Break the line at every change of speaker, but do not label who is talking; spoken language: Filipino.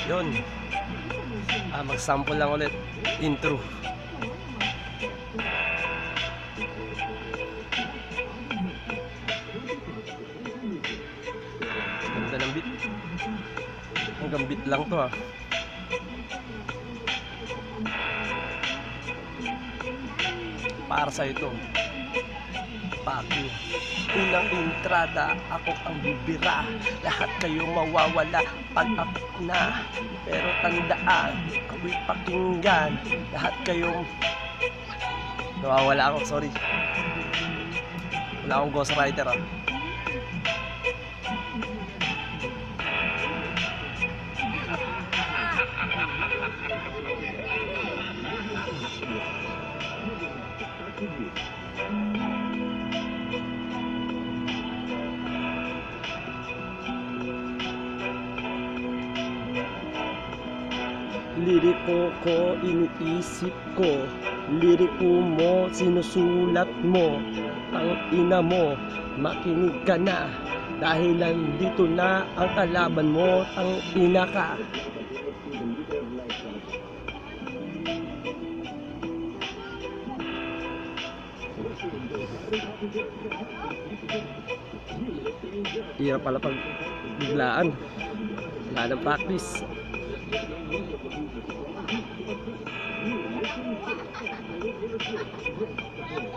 Yun. Mag-sample lang ulit. Intro. Ganda ng beat. Hanggang beat lang to Para sa ito. Paki. Unang entrada, ako ang bibira. Lahat kayo mawawala pag apak na. Pero tandaan, ako'y pakinggan. Lahat kayong nawawala ako, sorry. Wala akong ghostwriter Liriko ko, iniisip ko. Liriko mo, sinusulat mo. Ang ina mo, makinig ka na. Dahil nandito na ang kalaban mo, ang ina ka. Hirap pala pag biglaan. Wala ng practice.